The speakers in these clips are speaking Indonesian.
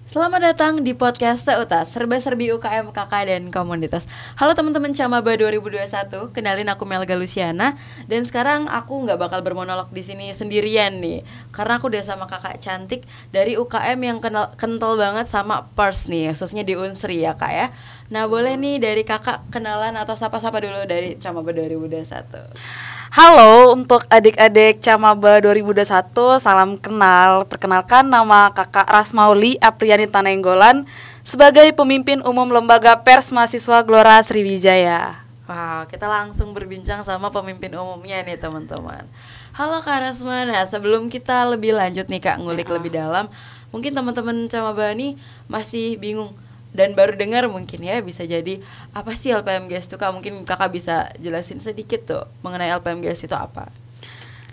Selamat datang di podcast Seutas, serba-serbi UKM, KK, dan komunitas. Halo teman-teman Camaba 2021, kenalin aku Melga Luciana. Dan sekarang aku gak bakal bermonolog di sini sendirian nih, karena aku udah sama kakak cantik dari UKM yang kental banget sama pers nih, khususnya di Unsri ya kak ya. Nah boleh nih dari kakak kenalan atau sapa-sapa dulu dari Camaba 2021. Halo untuk adik-adik Camaba 2021, salam kenal. Perkenalkan nama kakak Rasmauli Apriani Tanenggolan sebagai pemimpin umum Lembaga Pers Mahasiswa Gelora Sriwijaya. Wow, kita langsung berbincang sama pemimpin umumnya nih teman-teman. Halo Kak Rasma, nah sebelum kita lebih lanjut nih Kak, ngulik lebih dalam, mungkin teman-teman Camaba nih masih bingung dan baru dengar mungkin ya, bisa jadi apa sih LPMGS itu Kak? Mungkin kakak bisa jelasin sedikit tuh mengenai LPMGS itu apa?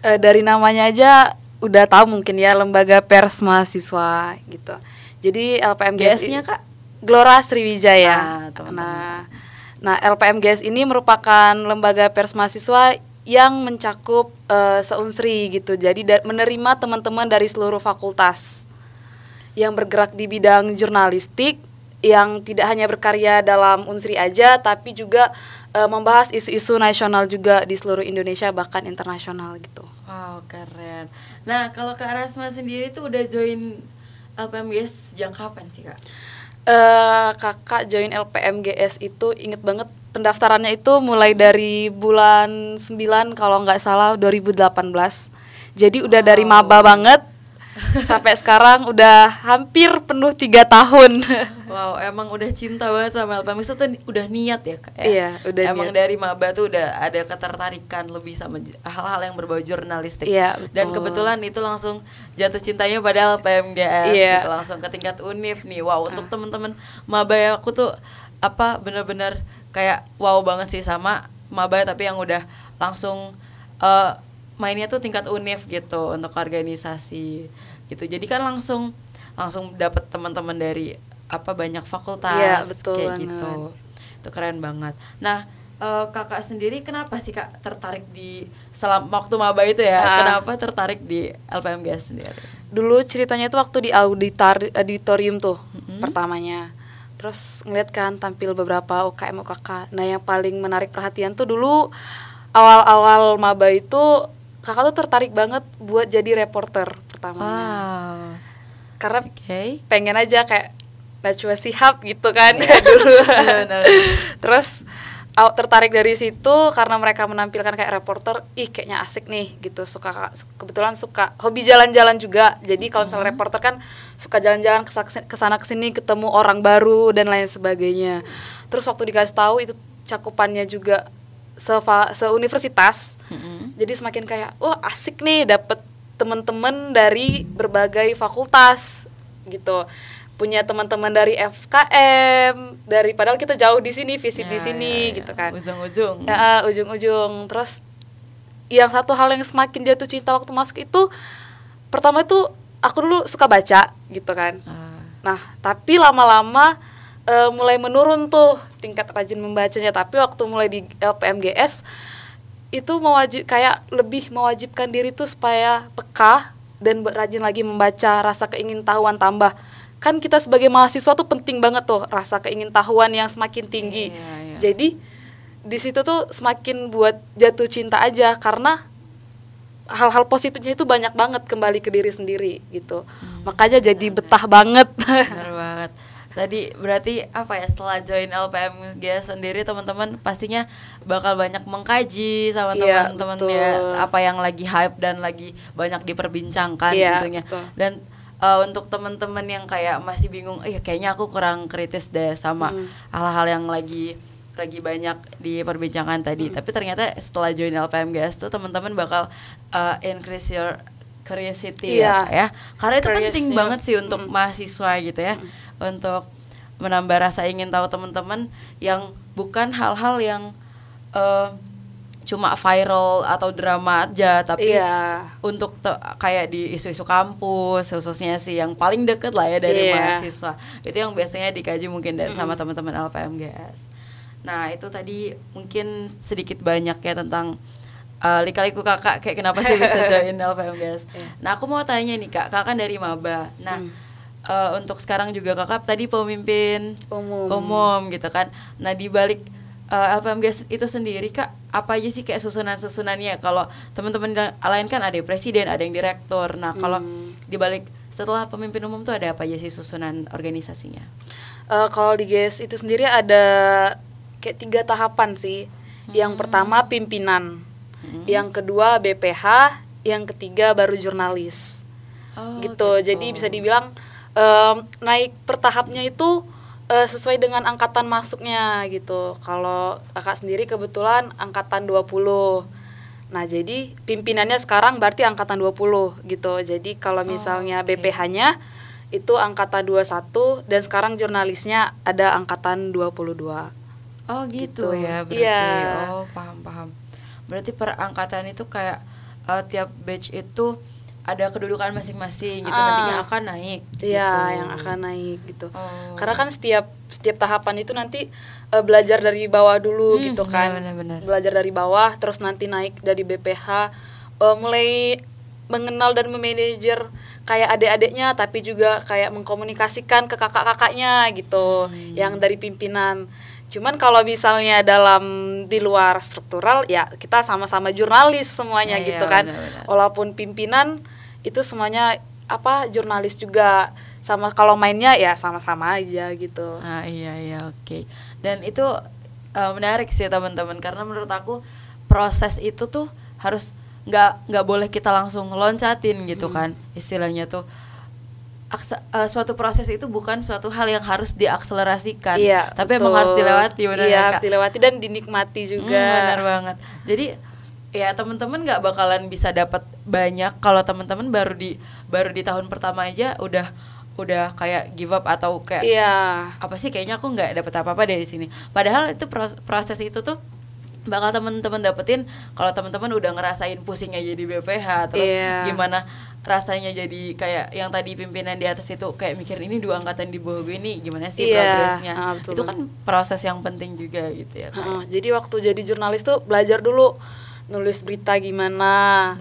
Dari namanya aja udah tahu mungkin ya, Lembaga Pers Mahasiswa gitu. Jadi LPMGS-nya Kak? Gelora Sriwijaya. Nah, LPMGS ini merupakan lembaga pers mahasiswa yang mencakup se-Unsri gitu. Jadi menerima teman-teman dari seluruh fakultas yang bergerak di bidang jurnalistik, yang tidak hanya berkarya dalam Unsri aja, tapi juga membahas isu-isu nasional juga di seluruh Indonesia, bahkan internasional gitu. Wow, keren. Nah, kalau Kak Rasma sendiri tuh udah join LPMGS sejak kapan sih Kak? Kakak join LPMGS itu inget banget, pendaftarannya itu mulai dari bulan 9 kalau nggak salah 2018. Jadi udah dari maba banget sampai sekarang udah hampir penuh 3 tahun. Wow, emang udah cinta banget sama LPMGS itu udah niat ya Kak? Iya, udah emang niat. dari maba tuh udah ada ketertarikan lebih sama hal-hal yang berbau jurnalistik. Iya, betul. Dan kebetulan itu langsung jatuh cintanya pada LPMGS gitu, langsung ke tingkat univ nih. Wow, untuk teman-teman maba ya, aku tuh bener-bener kayak wow banget sih sama maba tapi yang udah langsung mainnya tuh tingkat univ gitu untuk organisasi gitu. Jadi kan langsung dapat teman-teman dari banyak fakultas, betul kayak banget. gitu. Itu keren banget. Nah, kakak sendiri kenapa sih Kak tertarik di waktu maba itu ya? Kenapa tertarik di LPMGS sendiri? Dulu ceritanya itu waktu di auditorium tuh pertamanya. Terus ngeliat kan tampil beberapa UKM UKK. Nah, yang paling menarik perhatian tuh dulu awal-awal maba itu kakak tuh tertarik banget buat jadi reporter pertamanya. Karena pengen aja kayak Najwa Shihab gitu kan dulu. Terus tertarik dari situ karena mereka menampilkan kayak reporter, kayaknya asik nih gitu. Kebetulan suka hobi jalan-jalan juga. Jadi kalau misalnya reporter kan suka jalan-jalan kesana kesini, ketemu orang baru dan lain sebagainya. Terus waktu dikasih tahu itu cakupannya juga se-universitas. Jadi semakin kayak asik nih, dapet teman-teman dari berbagai fakultas gitu. Punya teman-teman dari FKM, padahal kita jauh di sini, visip di sini gitu kan. Ujung-ujung. Ujung-ujung. Terus yang satu hal yang semakin jatuh cinta waktu masuk itu, pertama itu aku dulu suka baca gitu kan. Nah, tapi lama-lama mulai menurun tuh tingkat rajin membacanya. Tapi waktu mulai di LPMGS itu kayak lebih mewajibkan diri tuh supaya peka dan rajin lagi membaca, rasa keingintahuan tambah. Kan kita sebagai mahasiswa tuh penting banget tuh rasa keingintahuan yang semakin tinggi. Jadi di situ tuh semakin buat jatuh cinta aja, karena hal-hal positifnya itu banyak banget kembali ke diri sendiri gitu. Makanya jadi betah banget. Benar banget. Tadi berarti setelah join LPMGS sendiri teman-teman pastinya bakal banyak mengkaji sama teman-teman ya, apa yang lagi hype dan lagi banyak diperbincangkan tentunya. Dan untuk teman-teman yang kayak masih bingung, kayaknya aku kurang kritis deh sama hal-hal yang lagi banyak diperbincangkan tadi. Tapi ternyata setelah join LPMGS tuh teman-teman bakal increase your curiosity ya. Karena itu penting banget sih untuk mahasiswa gitu ya. Untuk menambah rasa ingin tahu teman-teman yang bukan hal-hal yang cuma viral atau drama aja, tapi untuk kayak di isu-isu kampus khususnya sih yang paling deket lah ya dari mahasiswa. Itu yang biasanya dikaji mungkin dari sama teman-teman LPMGS. Nah, itu tadi mungkin sedikit banyak ya tentang lika-liku kakak kayak kenapa sih bisa join LPMGS. Nah, aku mau tanya nih Kak kan dari maba. Nah, untuk sekarang juga kakak tadi pemimpin umum gitu kan. Nah di balik LPMGS itu sendiri kak, apa aja sih kayak susunannya? Kalau teman-teman lain kan ada presiden, ada yang direktur. Nah kalau di balik setelah pemimpin umum tuh ada apa aja sih susunan organisasinya? Kalau di GS itu sendiri ada kayak 3 tahapan sih. Yang pertama pimpinan, yang kedua BPH, yang ketiga baru jurnalis. Gitu. Jadi bisa dibilang naik per tahapnya itu sesuai dengan angkatan masuknya gitu. Kalau kakak sendiri kebetulan angkatan 20. Nah, jadi pimpinannya sekarang berarti angkatan 20 gitu. Jadi kalau misalnya BPH-nya itu angkatan 21 dan sekarang jurnalisnya ada angkatan 22. Oh gitu ya berarti. Iya. Oh paham. Berarti per angkatan itu kayak tiap batch itu ada kedudukan masing-masing gitu, nantinya akan naik. Iya, gitu. Yang akan naik gitu. Karena kan setiap tahapan itu nanti belajar dari bawah dulu gitu kan. Benar. Belajar dari bawah, terus nanti naik dari BPH, mulai mengenal dan memanajer kayak adik-adiknya, tapi juga kayak mengkomunikasikan ke kakak-kakaknya gitu, yang dari pimpinan. Cuman kalau misalnya di luar struktural ya kita sama-sama jurnalis semuanya gitu kan. Benar. Walaupun pimpinan itu semuanya jurnalis juga, sama kalau mainnya ya sama-sama aja gitu. Iya oke. Dan itu menarik sih teman-teman, karena menurut aku proses itu tuh harus nggak boleh kita langsung loncatin gitu kan. Istilahnya tuh suatu proses itu bukan suatu hal yang harus diakselerasikan, tapi emang harus dilewati, benar ya, harus dilewati dan dinikmati juga. Benar banget. Jadi ya teman-teman nggak bakalan bisa dapat banyak kalau teman-teman baru di tahun pertama aja udah kayak give up atau kayak apa sih, kayaknya aku nggak dapat apa-apa dari sini. Padahal itu proses itu tuh bakal teman-teman dapetin kalau teman-teman udah ngerasain pusingnya jadi BPH, terus gimana rasanya jadi kayak yang tadi pimpinan di atas itu kayak mikir ini 2 angkatan di bawah gue ini gimana sih progresnya. Itu kan proses yang penting juga gitu ya. Jadi waktu jadi jurnalis tuh belajar dulu nulis berita gimana,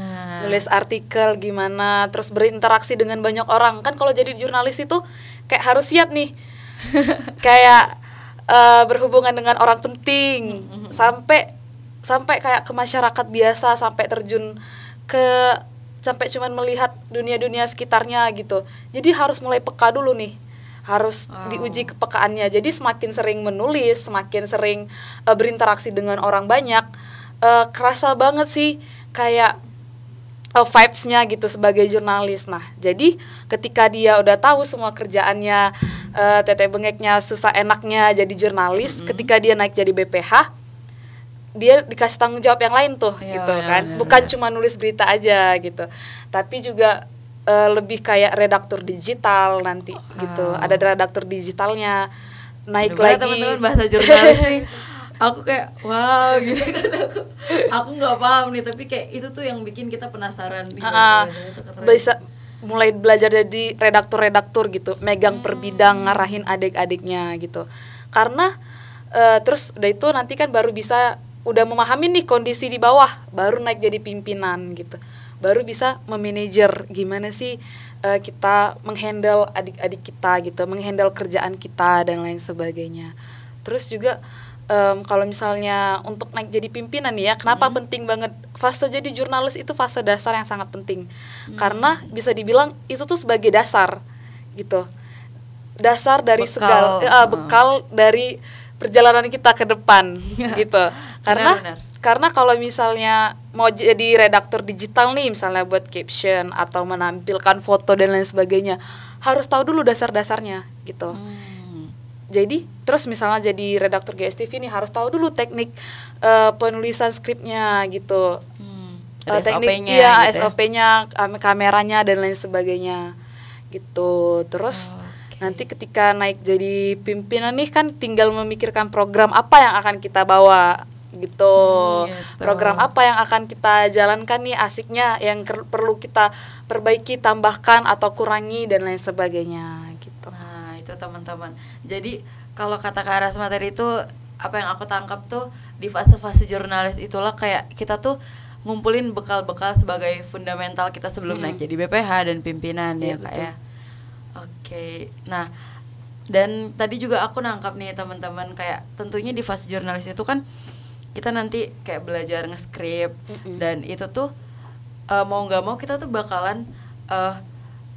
nulis artikel gimana, terus berinteraksi dengan banyak orang. Kan kalau jadi jurnalis itu kayak harus siap nih. Kayak berhubungan dengan orang penting, sampai kayak ke masyarakat biasa, sampai terjun sampai cuman melihat dunia sekitarnya gitu. Jadi harus mulai peka dulu nih, harus diuji kepekaannya. Jadi semakin sering menulis, semakin sering berinteraksi dengan orang banyak, kerasa banget sih kayak vibes-nya gitu sebagai jurnalis. Nah, jadi ketika dia udah tahu semua kerjaannya, tete bengeknya, susah enaknya jadi jurnalis, ketika dia naik jadi BPH, dia dikasih tanggung jawab yang lain tuh, gitu kan. Bukan cuma nulis berita aja gitu, tapi juga lebih kayak redaktur digital nanti gitu. Ada redaktur digitalnya, naik lagi. Teman-teman bahasa jurnalis nih, aku kayak wow gitu kan, aku nggak paham nih, tapi kayak itu tuh yang bikin kita penasaran nih. Bisa mulai belajar jadi redaktur gitu, megang per bidang, ngarahin adik-adiknya gitu. Karena terus udah itu nanti kan baru bisa udah memahami nih kondisi di bawah, baru naik jadi pimpinan gitu, baru bisa memanajer gimana sih kita menghandle adik-adik kita gitu, menghandle kerjaan kita dan lain sebagainya. Terus juga kalau misalnya untuk naik jadi pimpinan ya, kenapa penting banget fase jadi jurnalis itu, fase dasar yang sangat penting. Karena bisa dibilang itu tuh sebagai dasar gitu, dasar dari bekal dari perjalanan kita ke depan gitu. Karena kalau misalnya mau jadi redaktur digital nih, misalnya buat caption atau menampilkan foto dan lain sebagainya, harus tahu dulu dasar-dasarnya gitu. Jadi terus misalnya jadi redaktur GSTV nih harus tahu dulu teknik penulisan skripnya gitu, teknik SOP-nya, SOP-nya, kameranya dan lain sebagainya gitu. Terus nanti ketika naik jadi pimpinan nih kan tinggal memikirkan program apa yang akan kita bawa gitu. Program apa yang akan kita jalankan nih, asiknya yang perlu kita perbaiki, tambahkan atau kurangi dan lain sebagainya gitu. Nah itu teman-teman, jadi kalau kata Kak Rasma tadi itu apa yang aku tangkap tuh di fase-fase jurnalis itulah kayak kita tuh ngumpulin bekal-bekal sebagai fundamental kita sebelum naik jadi BPH dan pimpinan ya Kak ya. Oke. Nah, dan tadi juga aku nangkap nih teman-teman, kayak tentunya di fase jurnalis itu kan kita nanti kayak belajar nge-script, dan itu tuh mau nggak mau kita tuh bakalan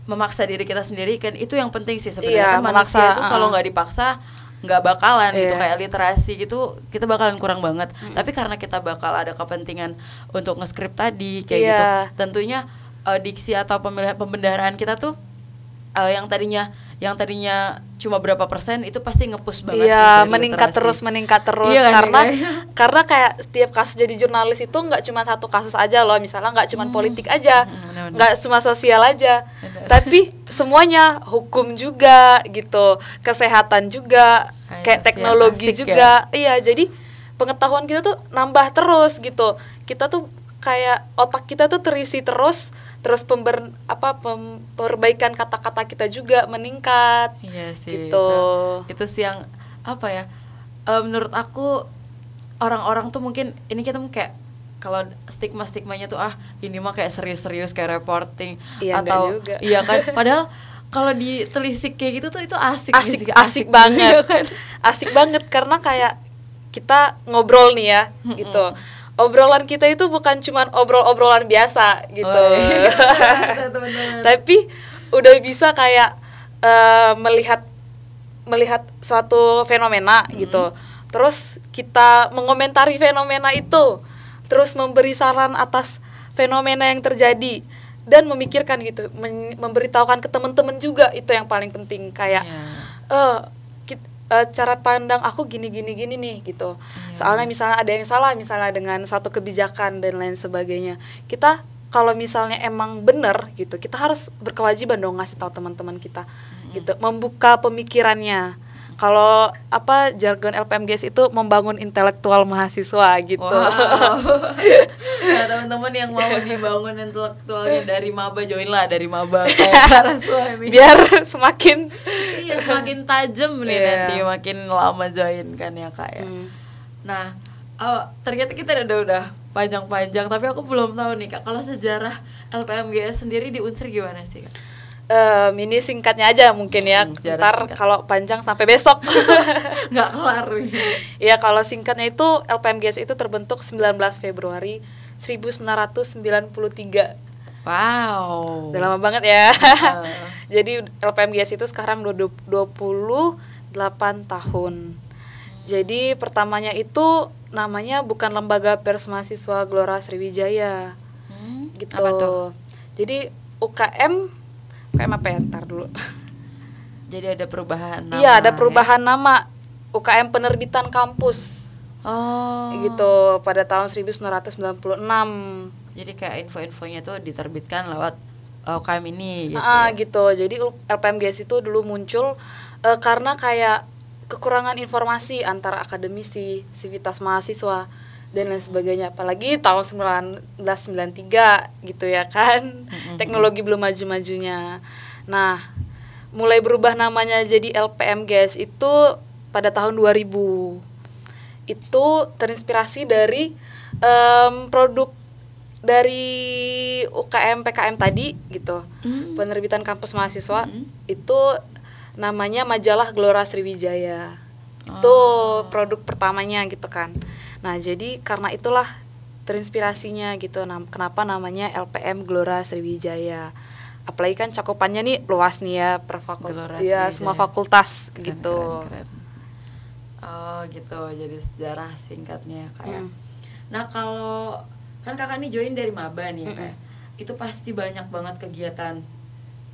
memaksa diri kita sendiri kan, itu yang penting sih sebenarnya. Kan manusia tuh kalau nggak dipaksa nggak bakalan gitu, kayak literasi gitu kita bakalan kurang banget. Tapi karena kita bakal ada kepentingan untuk nge-script tadi kayak gitu, tentunya diksi atau pembendaharaan kita tuh yang tadinya cuma berapa persen itu pasti nge-push banget sih, meningkat terus karena kayak setiap kasus jadi jurnalis itu nggak cuma satu kasus aja loh, misalnya nggak cuma politik aja, nggak cuma sosial aja, tapi semuanya, hukum juga gitu, kesehatan juga, kayak teknologi juga ya. Iya, jadi pengetahuan kita tuh nambah terus gitu, kita tuh kayak otak kita tuh terisi terus perbaikan kata-kata kita juga meningkat. Iya sih, gitu. Itu sih yang apa ya, menurut aku orang-orang tuh mungkin ini kita kayak kalau stigmanya tuh ini mah kayak serius-serius kayak reporting, atau iya kan, padahal kalau ditelisik kayak gitu tuh itu asik banget kan? Asik banget karena kayak kita ngobrol nih ya gitu. Obrolan kita itu bukan cuma obrolan biasa gitu. Tapi udah bisa kayak melihat suatu fenomena gitu. Terus kita mengomentari fenomena itu, terus memberi saran atas fenomena yang terjadi, dan memikirkan gitu, memberitahukan ke teman-teman juga, itu yang paling penting. Kayak cara pandang aku gini nih gitu. Soalnya misalnya ada yang salah misalnya dengan suatu kebijakan dan lain sebagainya. Kita kalau misalnya emang benar gitu, kita harus berkewajiban dong ngasih tahu teman-teman kita gitu, membuka pemikirannya. Kalau jargon LPMGS itu membangun intelektual mahasiswa gitu. Wow. Nah, teman-teman yang mau dibangun intelektualnya dari maba, join lah dari maba kayak Karasua ini. Biar semakin tajam nih nanti makin lama join kan ya Kak ya. Nah, ternyata kita udah panjang-panjang, tapi aku belum tahu nih Kak, kalau sejarah LPMGS sendiri di Unsur gimana sih Kak? Ini singkatnya aja mungkin ya, ntar kalau panjang sampai besok nggak kelar. Ya kalau singkatnya itu LPMGS itu terbentuk 19 Februari 1993. Wow, udah lama banget ya. Jadi LPMGS itu sekarang 28 tahun. Jadi pertamanya itu namanya bukan Lembaga Pers Mahasiswa Gelora Sriwijaya gitu. Apa tuh? Jadi UKM apa ya, ntar dulu. Jadi ada perubahan nama. Iya, ada perubahan nama. UKM Penerbitan Kampus. Gitu pada tahun 1996. Jadi kayak info-infonya tuh diterbitkan lewat UKM ini gitu. Gitu. Jadi LPMGS itu dulu muncul karena kayak kekurangan informasi antara akademisi, sivitas mahasiswa dan lain sebagainya, apalagi tahun 1993 gitu ya kan. Teknologi belum maju-majunya. Nah, mulai berubah namanya jadi LPMGS itu pada tahun 2000. Itu terinspirasi dari produk dari UKM PKM tadi gitu. Penerbitan kampus mahasiswa itu namanya majalah Gelora Sriwijaya. Itu produk pertamanya gitu kan. Nah, jadi karena itulah terinspirasinya gitu. Kenapa namanya LPM Gelora Sriwijaya? Apalagi kan cakupannya nih luas nih ya, per fakultas ya, semua fakultas gitu. Keren. Gitu. Jadi sejarah singkatnya kayak. Nah, kalau kan Kakak nih join dari maba nih kayak. Itu pasti banyak banget kegiatan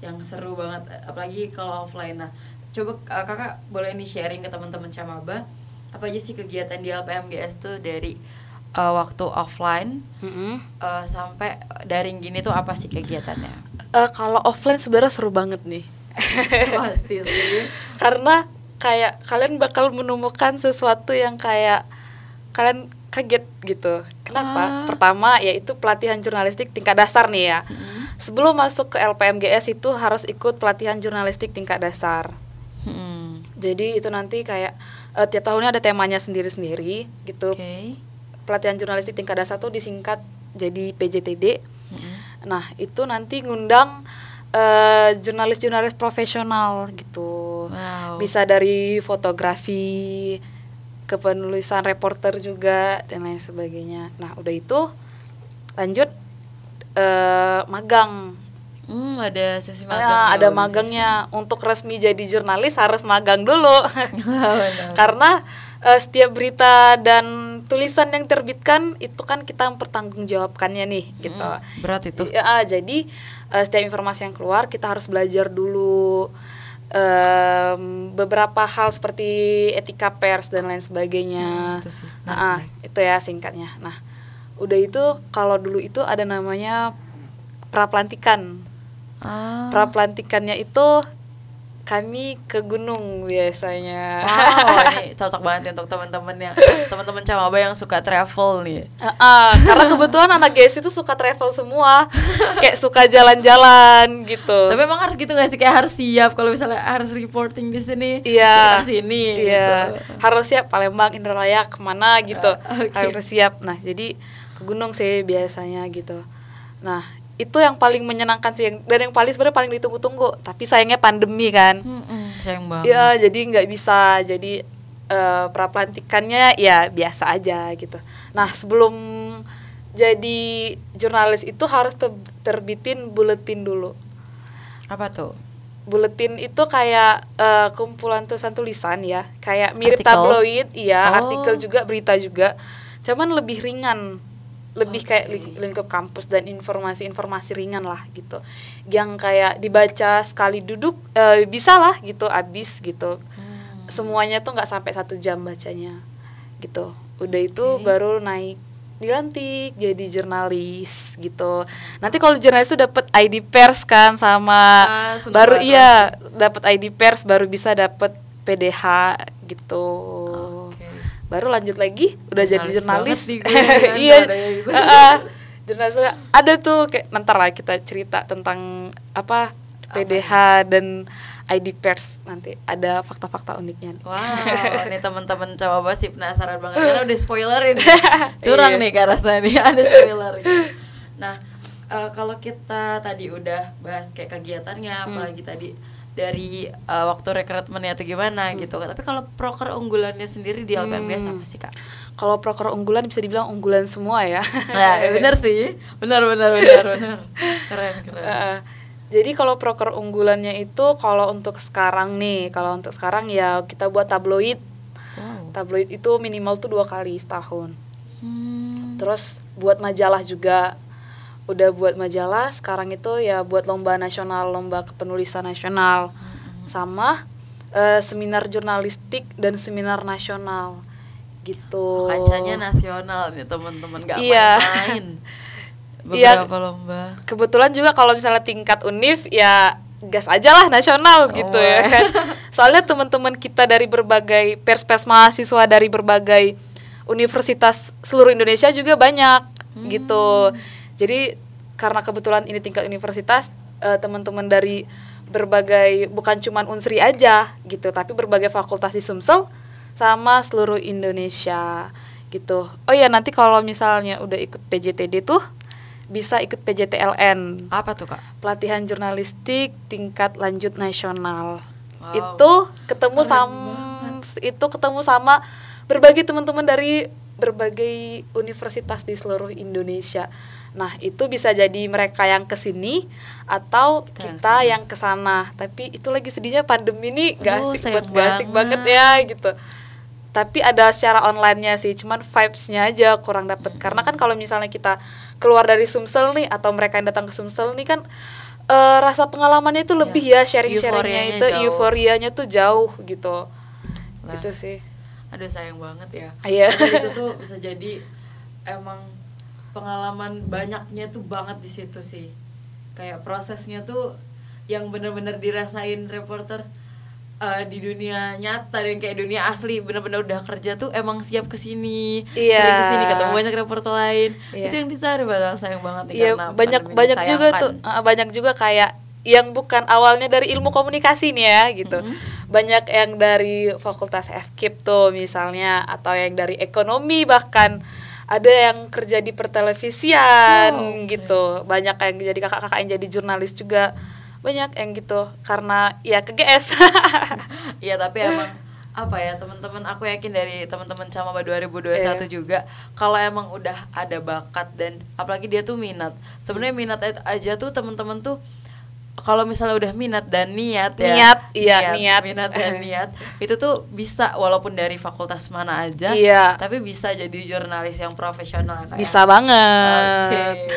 yang seru banget, apalagi kalau offline. Nah, coba Kakak boleh nih sharing ke teman-teman Camaba, apa aja sih kegiatan di LPMGS tuh dari waktu offline sampai daring gini tuh apa sih kegiatannya? Kalau offline sebenarnya seru banget nih. Pasti sih. Karena kayak kalian bakal menemukan sesuatu yang kayak kalian kaget gitu. Kenapa? Pertama yaitu pelatihan jurnalistik tingkat dasar nih ya. Sebelum masuk ke LPMGS itu harus ikut pelatihan jurnalistik tingkat dasar. Jadi itu nanti kayak tiap tahunnya ada temanya sendiri-sendiri gitu. Pelatihan jurnalistik tingkat dasar tuh disingkat jadi PJTD. Nah, itu nanti ngundang jurnalis-jurnalis profesional gitu. Wow. Bisa dari fotografi, kepenulisan reporter juga dan lain sebagainya. Nah udah itu lanjut magang. Ada sesi magang. Ada magangnya. Untuk resmi jadi jurnalis harus magang dulu. Karena setiap berita dan tulisan yang terbitkan itu kan kita mempertanggungjawabkannya nih gitu. Berat itu. Jadi setiap informasi yang keluar kita harus belajar dulu beberapa hal seperti etika pers dan lain sebagainya. Itu ya singkatnya. Nah udah itu kalau dulu itu ada namanya prapelantikan. Prapelantikannya itu kami ke gunung biasanya. Wow, ini cocok banget untuk teman-teman Camaba yang suka travel nih. Karena kebetulan anak GS itu suka travel semua, kayak suka jalan-jalan gitu. Tapi emang harus gitu nggak sih, kayak harus siap kalau misalnya harus reporting di sini, iya, kita sini. Iya, gitu. Harus siap Palembang, Indralaya, kemana gitu, Okay. Harus siap. Nah jadi ke gunung sih biasanya gitu. Nah itu yang paling menyenangkan sih, dan yang sebenarnya paling ditunggu-tunggu. Tapi sayangnya pandemi kan. Sayang banget. Ya jadi nggak bisa. Jadi prapelantikannya ya biasa aja gitu. Nah sebelum jadi jurnalis itu harus terbitin buletin dulu. Apa tuh? Buletin itu kayak kumpulan tulisan ya, kayak mirip artikel? Tabloid, iya, artikel juga, berita juga, cuman lebih ringan, lebih kayak lingkup kampus dan informasi ringan lah gitu, yang kayak dibaca sekali duduk bisa lah gitu, abis gitu, semuanya tuh nggak sampai 1 jam bacanya gitu. Udah itu baru naik, dilantik jadi jurnalis gitu. Nanti kalau jurnalis itu dapat ID pers kan, sama baru dapat ID pers, baru bisa dapat PDH gitu. Baru lanjut lagi udah jadi jurnalis. Iya. Jurnalis ada tuh kayak nanti lah kita cerita tentang apa PDH dan ID pers, nanti ada fakta-fakta uniknya. Wow, ini teman-teman Camaba pasti penasaran banget karena udah spoilerin. Curang nih Kak Rasa nih, ada spoilerin. Nah, kalau kita tadi udah bahas kayak kegiatannya, apalagi tadi dari waktu rekrutmennya atau gimana gitu. Tapi kalau proker unggulannya sendiri di LPMGS apa sih Kak? Kalau proker unggulan bisa dibilang unggulan semua ya. Nah, bener sih, bener. Keren. Jadi kalau proker unggulannya itu kalau untuk sekarang ya kita buat tabloid. Tabloid itu minimal tuh 2 kali setahun. Terus buat majalah juga. Udah buat majalah, sekarang itu ya buat lomba nasional, lomba kepenulisan nasional, sama seminar jurnalistik dan seminar nasional gitu. Kancanya nasional nih teman-teman, nggak main-main. Beberapa lomba. Kebetulan juga kalau misalnya tingkat univ ya gas aja lah nasional gitu ya kan. Soalnya teman-teman kita dari berbagai pers mahasiswa dari berbagai universitas seluruh Indonesia juga banyak gitu. Jadi karena kebetulan ini tingkat universitas, teman-teman dari berbagai, bukan cuman Unsri aja gitu, tapi berbagai fakultas di Sumsel sama seluruh Indonesia gitu. Oh iya, nanti kalau misalnya udah ikut PJTD tuh bisa ikut PJTLN. Apa tuh Kak? Pelatihan jurnalistik tingkat lanjut nasional. Wow. Itu ketemu sama berbagai teman-teman dari berbagai universitas di seluruh Indonesia. Nah itu bisa jadi mereka yang kesini atau kita yang kesana. Tapi itu lagi sedihnya pandemi ini gak asik banget ya gitu. Tapi ada secara online-nya sih, cuman vibes-nya aja kurang dapet. Karena kan kalau misalnya kita keluar dari Sumsel nih, atau mereka yang datang ke Sumsel nih kan rasa pengalamannya itu lebih ya, sharing-sharingnya itu euforianya tuh jauh gitu. Gitu sih. Aduh sayang banget ya. Iya. Itu tuh bisa jadi emang pengalaman banyaknya tuh banget di situ sih. Kayak prosesnya tuh yang benar-benar dirasain reporter di dunia nyata dan kayak dunia asli, benar-benar udah kerja tuh emang siap kesini, sering kesini ketemu banyak reporter lain. Itu yang dicari, padahal sayang banget nih karena banyak juga tuh banyak juga kayak yang bukan awalnya dari ilmu komunikasi nih ya gitu. Banyak yang dari fakultas FKIP tuh misalnya, atau yang dari ekonomi, bahkan ada yang kerja di pertelevisian gitu. Banyak yang jadi kakak-kakak yang jadi jurnalis juga. banyak yang gitu karena ya ke GS. Iya, tapi emang apa ya, teman-teman, aku yakin dari teman-teman Camaba 2021 juga, kalau emang udah ada bakat dan apalagi dia tuh minat. Sebenarnya minat aja tuh teman-teman tuh, kalau misalnya udah minat dan niat ya, minat dan niat itu tuh bisa, walaupun dari fakultas mana aja, tapi bisa jadi jurnalis yang profesional kayak. Bisa banget.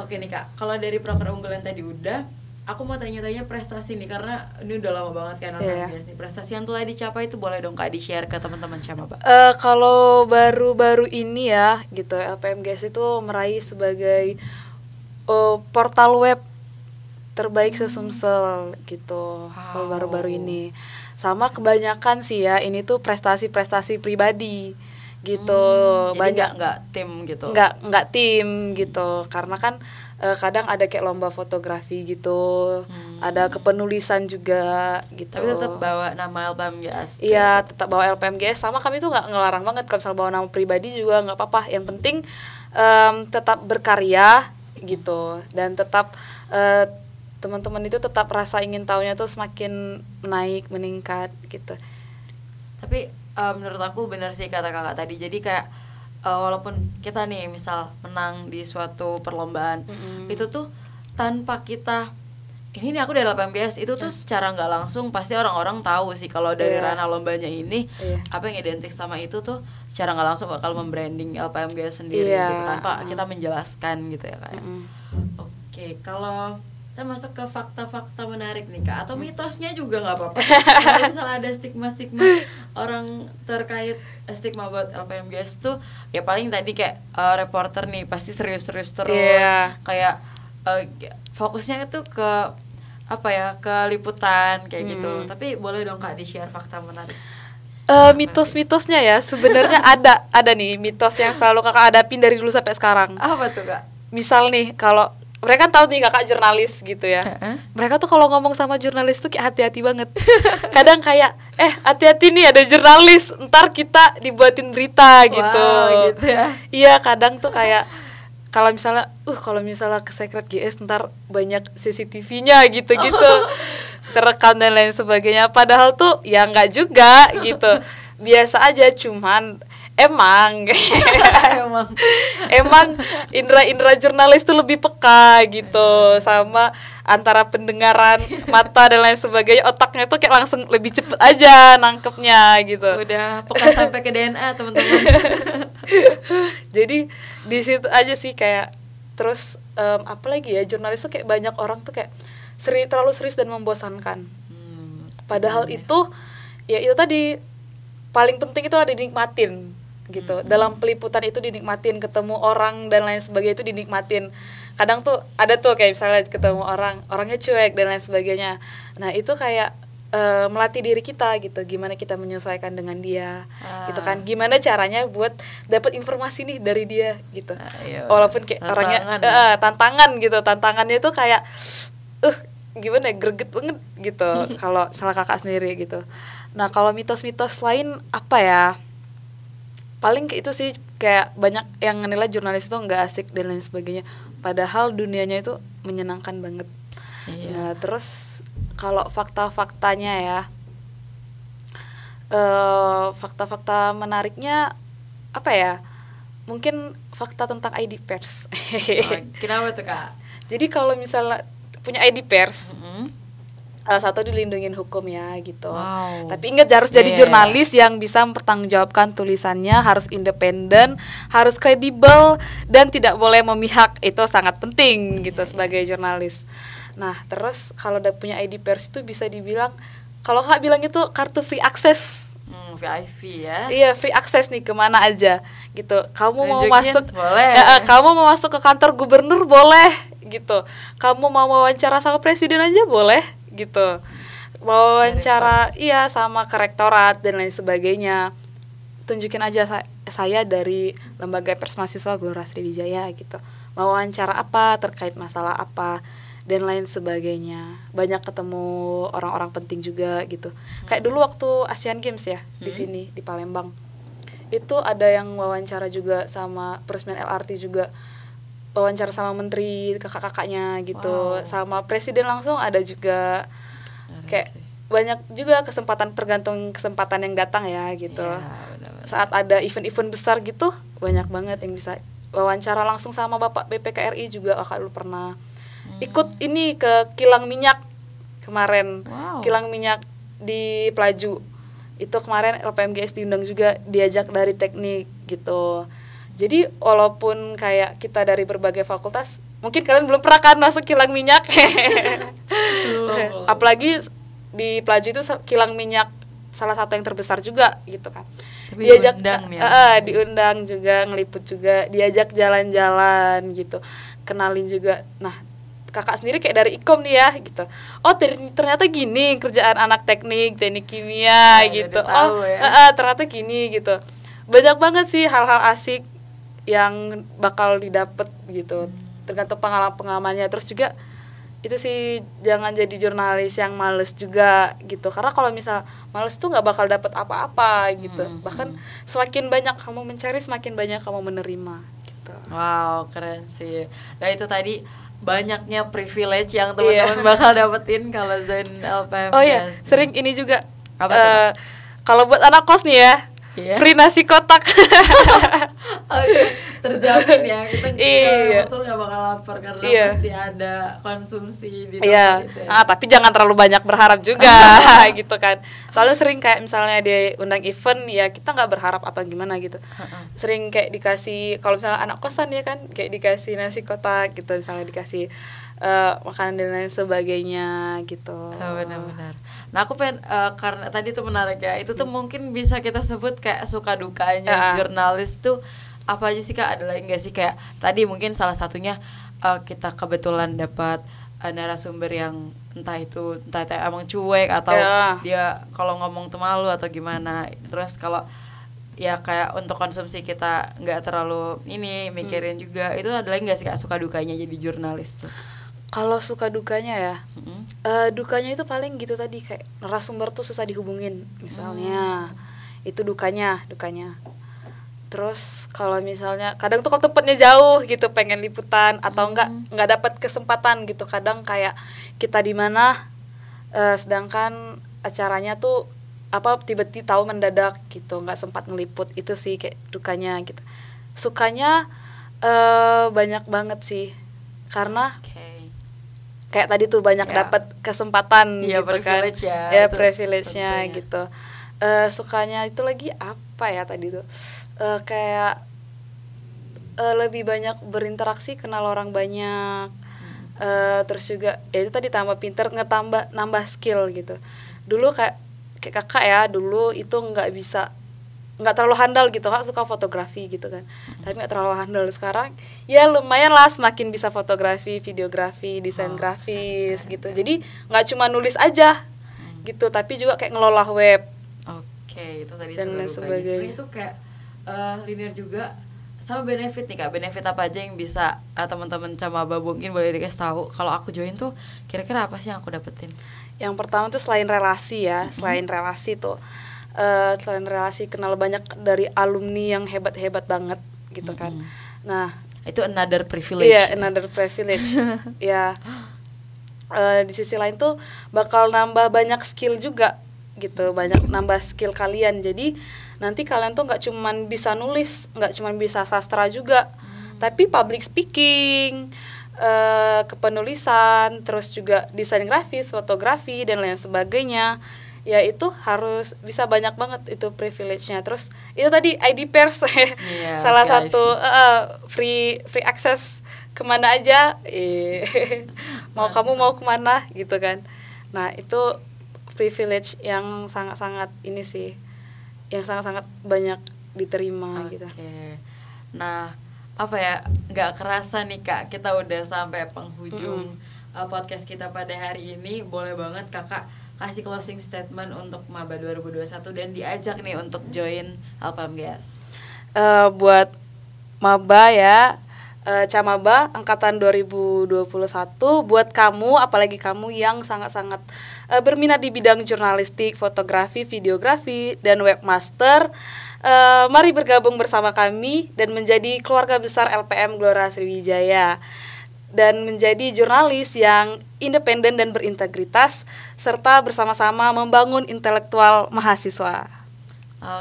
Oke nih Kak, kalau dari proker unggulan tadi udah, aku mau tanya-tanya prestasi nih, karena ini udah lama banget kan LPMGS nih. Prestasi yang telah dicapai itu boleh dong Kak di-share ke teman-teman Camaba. Kalau baru-baru ini ya gitu, LPMGS itu meraih sebagai portal web terbaik se-Sumsel gitu. Kalau baru-baru ini. Sama kebanyakan sih ya, ini tuh prestasi-prestasi pribadi gitu. Banyak nggak tim gitu? Nggak tim gitu, karena kan kadang ada kayak lomba fotografi gitu, ada kepenulisan juga gitu. Tapi tetap bawa nama LPMGS. Iya, tetap bawa LPMGS. Sama kami tuh nggak ngelarang banget kalau misalnya bawa nama pribadi juga nggak apa-apa. Yang penting tetap berkarya gitu, dan tetap teman-teman itu tetap rasa ingin tahunya tuh semakin naik, meningkat gitu. Tapi menurut aku benar sih kata kakak tadi. Jadi kayak walaupun kita nih misal menang di suatu perlombaan, itu tuh tanpa kita, ini nih aku dari LPMGS, itu tuh secara nggak langsung pasti orang-orang tahu sih kalau dari ranah lombanya ini, apa yang identik sama itu tuh secara nggak langsung bakal membranding LPMGS sendiri gitu, tanpa kita menjelaskan gitu ya Kak. Oke, kalau kita masuk ke fakta-fakta menarik nih Kak, atau mitosnya juga nggak apa-apa. Kalau misalnya ada stigma-stigma orang terkait stigma buat LPMGS tuh, ya paling tadi kayak reporter nih pasti serius-serius terus, kayak fokusnya itu ke apa ya, ke liputan kayak gitu. Tapi boleh dong Kak di-share fakta menarik. Mitos-mitosnya ya sebenarnya ada nih mitos yang selalu kakak hadapin dari dulu sampai sekarang. Apa tuh Kak? Misal nih, kalau mereka tahu nih kakak jurnalis gitu ya. Mereka tuh kalau ngomong sama jurnalis tuh kayak hati-hati banget. Kadang kayak hati-hati nih ada jurnalis, ntar kita dibuatin berita gitu. Gitu ya. Iya, kadang tuh kayak kalau misalnya ke Secret GS ntar banyak CCTV-nya gitu-gitu. Terekam dan lain sebagainya. Padahal tuh ya enggak juga gitu. Biasa aja, cuman emang indra jurnalis tuh lebih peka gitu, sama antara pendengaran, mata dan lain sebagainya, otaknya tuh kayak langsung lebih cepet aja nangkepnya gitu. Udah peka sampai ke DNA teman-teman. Jadi di situ aja sih kayak, terus apalagi ya, jurnalis tuh kayak banyak orang tuh kayak terlalu serius dan membosankan. Padahal itu ya itu tadi paling penting itu ada dinikmatin gitu. Dalam peliputan itu dinikmatin, ketemu orang dan lain sebagainya itu dinikmatin. Kadang tuh ada tuh kayak misalnya ketemu orangnya cuek dan lain sebagainya. Nah, itu kayak melatih diri kita gitu, gimana kita menyesuaikan dengan dia gitu kan, gimana caranya buat dapat informasi nih dari dia gitu. Walaupun kayak orangnya tantangan gitu, tantangannya tuh kayak gimana ya, greget banget gitu. Kalau salah kakak sendiri gitu. Nah, kalau mitos-mitos lain apa ya, paling itu sih, kayak banyak yang menilai jurnalis itu nggak asik dan lain sebagainya, padahal dunianya itu menyenangkan banget. Nah, terus kalau fakta-faktanya ya, fakta-fakta menariknya apa ya, mungkin fakta tentang ID pers. Kenapa tuh Kak? Jadi kalau misalnya punya ID pers, satu dilindungin hukum ya gitu. Tapi ingat, harus jadi jurnalis yang bisa mempertanggungjawabkan tulisannya, harus independen, harus kredibel, dan tidak boleh memihak. Itu sangat penting gitu sebagai jurnalis. Nah, terus kalau udah punya ID pers itu bisa dibilang, kalau Kak bilang itu kartu free access. VIP ya. Iya, free access nih kemana aja gitu. Kamu mau masuk boleh. Kamu mau masuk ke kantor gubernur boleh gitu. Kamu mau wawancara sama presiden aja boleh gitu. Wawancara sama ke rektorat dan lain sebagainya. Tunjukin aja saya dari Lembaga Pers Mahasiswa Gelora Sriwijaya gitu. Mau wawancara apa, terkait masalah apa dan lain sebagainya. Banyak ketemu orang-orang penting juga gitu. Kayak dulu waktu Asian Games ya, di sini di Palembang. Itu ada yang wawancara juga sama peresmian LRT juga. wawancara sama menteri, kakak-kakaknya gitu, sama presiden langsung ada juga. Kayak banyak juga kesempatan, tergantung kesempatan yang datang ya gitu. Benar-benar. Saat ada event-event besar gitu banyak banget yang bisa wawancara langsung sama Bapak BPKRI juga. Kakak dulu pernah ikut ini ke kilang minyak kemarin. Kilang minyak di Pelaju itu kemarin LPMGS diundang juga, diajak dari teknik gitu. Jadi walaupun kayak kita dari berbagai fakultas, mungkin kalian belum pernah kan masuk kilang minyak. Apalagi di Pelaju itu kilang minyak salah satu yang terbesar juga gitu kan. Tapi diajak diundang juga, ngeliput juga, diajak jalan-jalan gitu, kenalin juga. Nah, kakak sendiri kayak dari Ikom nih ya gitu. Oh, ternyata gini kerjaan anak teknik kimia gitu. Ternyata gini gitu. Banyak banget sih hal-hal asik yang bakal didapat gitu. Tergantung pengalamannya. Terus juga itu sih, jangan jadi jurnalis yang males juga gitu. Karena kalau misal males tuh nggak bakal dapat apa-apa gitu. Bahkan semakin banyak kamu mencari, semakin banyak kamu menerima gitu. Wow, keren sih. Nah, itu tadi banyaknya privilege yang teman-teman bakal dapetin kalau join LPM. Oh iya, sering ini juga. Kalau buat anak kos nih ya, free nasi kotak. Terjamin ya, kita betul nggak bakal lapar karena pasti ada konsumsi di tempat itu ya. Tapi jangan terlalu banyak berharap juga gitu kan. Soalnya sering kayak misalnya diundang event ya, kita nggak berharap atau gimana gitu. Sering kayak dikasih, kalau misalnya anak kosan ya kan, kayak dikasih nasi kotak gitu, misalnya dikasih makanan dan lain sebagainya gitu. Benar-benar. Nah, aku pengen karena tadi tuh menarik ya, itu tuh mungkin bisa kita sebut kayak suka dukanya jurnalis tuh apa aja sih Kak? Ada lagi nggak sih, kayak tadi mungkin salah satunya kita kebetulan dapat narasumber yang entah itu emang cuek atau dia kalau ngomong tuh malu atau gimana. Terus kalau ya kayak untuk konsumsi kita nggak terlalu mikirin juga. Itu ada lagi nggak sih Kak suka dukanya jadi jurnalis tuh? Kalau suka dukanya ya, dukanya itu paling gitu tadi, kayak narasumber tuh susah dihubungin misalnya. Itu dukanya. Terus kalau misalnya kadang tuh kalau tempatnya jauh gitu, pengen liputan atau nggak dapat kesempatan gitu. Kadang kayak kita di mana, sedangkan acaranya tuh tiba-tiba tahu mendadak gitu, nggak sempat ngeliput. Itu sih kayak dukanya gitu. Sukanya banyak banget sih, karena kayak tadi tuh banyak dapat kesempatan gitu kan, privilege-nya gitu. Sukanya itu lagi apa ya tadi tuh, kayak lebih banyak berinteraksi, kenal orang banyak, terus juga ya itu tadi tambah pinter, nambah skill gitu. Dulu kayak kakak ya, dulu itu nggak terlalu handal gitu, Kak suka fotografi gitu kan, tapi nggak terlalu handal. Sekarang ya lumayan lah, semakin bisa fotografi, videografi, desain grafis gitu. Jadi nggak cuma nulis aja gitu, tapi juga kayak ngelola web. Itu tadi dan lain sebagainya. Itu kayak linear juga sama benefit nih Kak. Benefit apa aja yang bisa teman-teman Camaba mungkin boleh dikasih tahu kalau aku join tuh kira-kira apa sih yang aku dapetin? Yang pertama tuh selain relasi ya, selain relasi kenal banyak dari alumni yang hebat-hebat banget gitu kan. Nah, itu another privilege. Iya, another privilege. Ya. Di sisi lain tuh bakal nambah banyak skill juga gitu, banyak nambah skill kalian. Jadi nanti kalian tuh nggak cuman bisa nulis, nggak cuman bisa sastra juga, tapi public speaking, kepenulisan, terus juga desain grafis, fotografi dan lain sebagainya. Ya itu harus bisa banyak banget, itu privilege-nya. Terus itu tadi ID pers, salah satu free access kemana aja, kamu mau kemana gitu kan. Nah itu privilege yang sangat-sangat ini sih, yang sangat-sangat banyak diterima gitu. Nah apa ya, nggak kerasa nih Kak, kita udah sampai penghujung podcast kita pada hari ini. Boleh banget Kakak kasih closing statement untuk Maba 2021 dan diajak nih untuk join LPMGS. Buat Maba ya, Camaba angkatan 2021, buat kamu, apalagi kamu yang sangat-sangat berminat di bidang jurnalistik, fotografi, videografi, dan webmaster, Mari bergabung bersama kami dan menjadi keluarga besar LPM Gelora Sriwijaya dan menjadi jurnalis yang independen dan berintegritas serta bersama-sama membangun intelektual mahasiswa.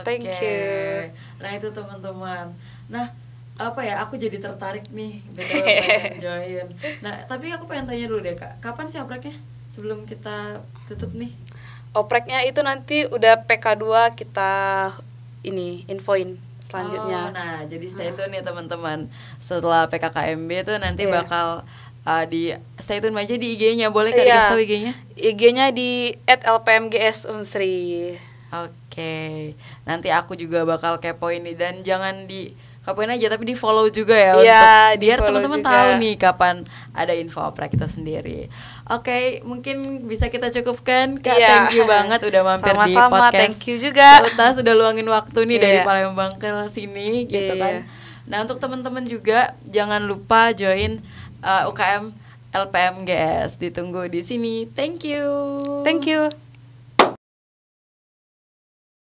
Thank you. Nah itu teman-teman. Nah apa ya, aku jadi tertarik nih pengen join. Nah tapi aku pengen tanya dulu deh Kak, kapan sih opreknya sebelum kita tutup nih? Opreknya itu nanti udah PK2 kita ini infoin selanjutnya. Nah jadi stay tune nih teman-teman. Setelah PKKMB itu nanti bakal di stay tune aja di IG-nya. Boleh Kak dikasih tahu IG-nya? IG-nya di @lpmgs_unsri. Oke. Nanti aku juga bakal kepoin nih, dan jangan di kepoin aja tapi di follow juga ya, untuk biar teman-teman tahu nih kapan ada info oprek kita sendiri. Oke, mungkin bisa kita cukupkan Kak. Thank you banget udah mampir di podcast. Thank you juga. Uta sudah luangin waktu nih dari Palembang ke sini gitu kan. Nah, untuk teman-teman juga jangan lupa join UKM LPM GS. Ditunggu di sini. Thank you. Thank you.